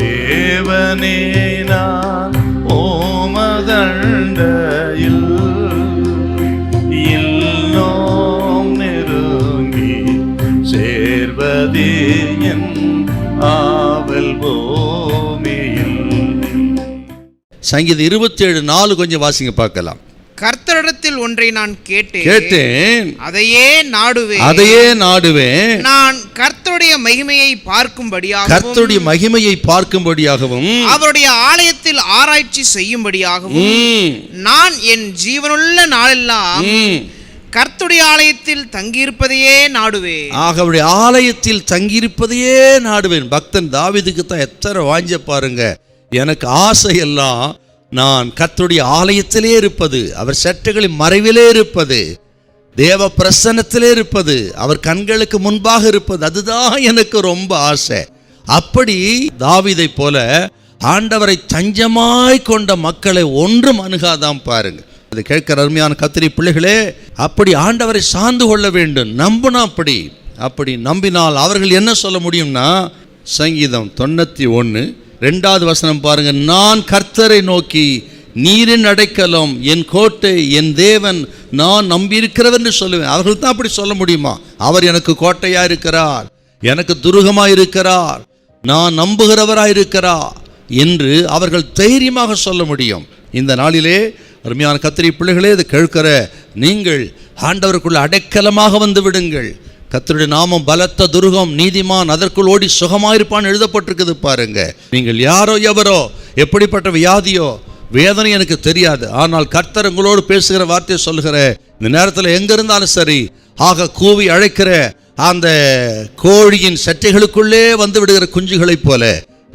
தேவனே நான் ஓமதண்டையில் இன்னும் நெருங்கி சேர்வதே என் ஆவல் பூமியில். சங்கீதம் 27:4 கொஞ்சம் வாசிங்க பார்க்கலாம். கர்த்தரிடத்தில் ஒன்றை நான் கேட்டேன், அதையே நாடுவேன். நான் கர்த்தருடைய மகிமையை பார்க்கும்படியாகவும் அவருடைய ஆலயத்தில் ஆராய்ச்சி செய்யும்படியாகவும் நான் என் ஜீவனுள்ள நாளெல்லாம் கர்த்தருடைய ஆலயத்தில் தங்கியிருப்பதையே நாடுவேன். அவருடைய ஆலயத்தில் தங்கியிருப்பதையே நாடுவேன். பக்தன் தாவீதுக்கு தான் எத்தனை வாஞ்ச பாருங்க. எனக்கு ஆசை எல்லாம் நான் கர்த்தருடைய ஆலயத்திலே இருப்பது, அவர் சட்டைகளின் மறைவிலே இருப்பது, தேவ பிரசன்னத்திலே இருப்பது, அவர் கண்களுக்கு முன்பாக இருப்பது, அதுதான் எனக்கு ரொம்ப ஆசை. அப்படி தாவீதை போல ஆண்டவரை தஞ்சமாய் கொண்ட மக்களை ஒன்றும் அணுகாதான் பாருங்க. அது கேட்கிற அருமையான கர்த்தருடைய பிள்ளைகளே, அப்படி ஆண்டவரை சார்ந்து கொள்ள வேண்டும். நம்பினா அப்படி நம்பினால் அவர்கள் என்ன சொல்ல முடியும்னா, சங்கீதம் 91:2 பாருங்க. நான் கர்த்தரை நோக்கி நீரின் அடைக்கலம், என் கோட்டை, என் தேவன், நான் நம்பியிருக்கிறவர் என்று சொல்லுவேன். அவர்கள் தான் அப்படி சொல்ல முடியுமா? அவர் எனக்கு கோட்டையா இருக்கிறார், எனக்கு துருகமா இருக்கிறார், நான் நம்புகிறவராக இருக்கிறார் என்று அவர்கள் தைரியமாக சொல்ல முடியும். இந்த நாளிலே அருமையான கர்த்தருடைய பிள்ளைகளே, இதை கேட்கிற நீங்கள் ஆண்டவருக்குள்ள அடைக்கலமாக வந்து விடுங்கள். கர்த்தருடைய நாமம் பலத்த துருகம், நீதிமான் அதற்குள் ஓடி சுகமாயிருப்பான் எழுதப்பட்டிருக்குது பாருங்க. நீங்கள் யாரோ எவரோ, எப்படிப்பட்ட வியாதியோ வேதனை எனக்கு தெரியாது, ஆனால் கர்த்தர் உங்களோடு பேசுகிற வார்த்தையை சொல்லுகிற இந்த நேரத்தில் எங்க இருந்தாலும் சரி, கூவி அழைக்கிற அந்த கோழியின் சட்டைகளுக்குள்ளே வந்து விடுகிற குஞ்சுகளைப் போல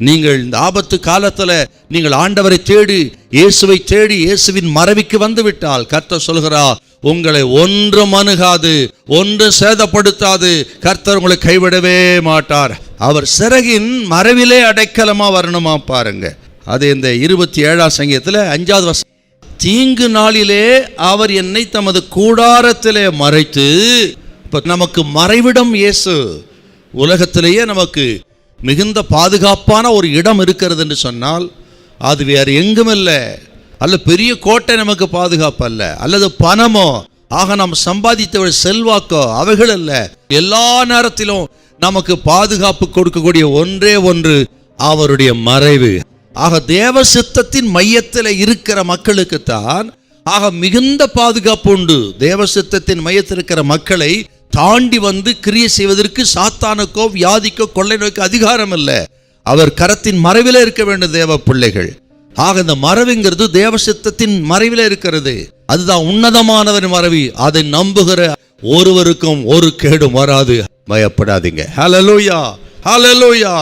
நீங்கள் இந்த ஆபத்து காலத்தில் நீங்கள் ஆண்டவரை தேடி, இயேசுவை தேடி, இயேசுவின் மறைவுக்கு வந்து விட்டால் கர்த்தர் சொல்கிறார், உங்களை ஒன்றும் அணுகாது, ஒன்றும் சேதப்படுத்தாது. கர்த்தர் உங்களை கைவிடவே மாட்டார். அவர் சிறகின் மறைவிலே அடைக்கலமா வரணுமா பாருங்க. அது இந்த 27 சங்கீதத்தில் 5 தீங்கு நாளிலே அவர் என்னை தமது கூடாரத்திலே மறைத்து. நமக்கு மறைவிடம் இயேசு. உலகத்திலேயே நமக்கு மிகுந்த பாதுகாப்பான ஒரு இடம் இருக்கிறது என்று சொன்னால் அது வேறு எங்கும் இல்லை. அல்ல பெரிய கோட்டை நமக்கு பாதுகாப்பு அல்ல, அல்லது பணமோ, நாம் சம்பாதித்த செல்வாக்கோ, அவைகள் அல்ல. எல்லா நேரத்திலும் நமக்கு பாதுகாப்பு கொடுக்கக்கூடிய ஒன்றே ஒன்று அவருடைய மறைவு. தேவ சித்தத்தின் மையத்தில் இருக்கிற மக்களுக்குத்தான் மிகுந்த பாதுகாப்பு உண்டு. தேவ சித்தத்தின் மையத்தில் இருக்கிற மக்களை தாண்டி வந்து கிரியை செய்வதற்கு சாத்தானுக்கோ வியாதிக்கோ கொள்ளை நோய்க்கு அதிகாரம் இல்லை. அவர் கரத்தின் மறைவிலே இருக்க வேண்டும் தேவ பிள்ளைகள். இந்த மறைவுங்கிறது தேவ சித்தத்தின் மறைவிலே இருக்கிறது. அதுதான் உன்னதமானவரின் மறைவு. அதை நம்புகிற ஒருவருக்கும் ஒரு கேடும் வராது. பயப்படாதீங்க. ஹல்லேலூயா, ஹல்லேலூயா.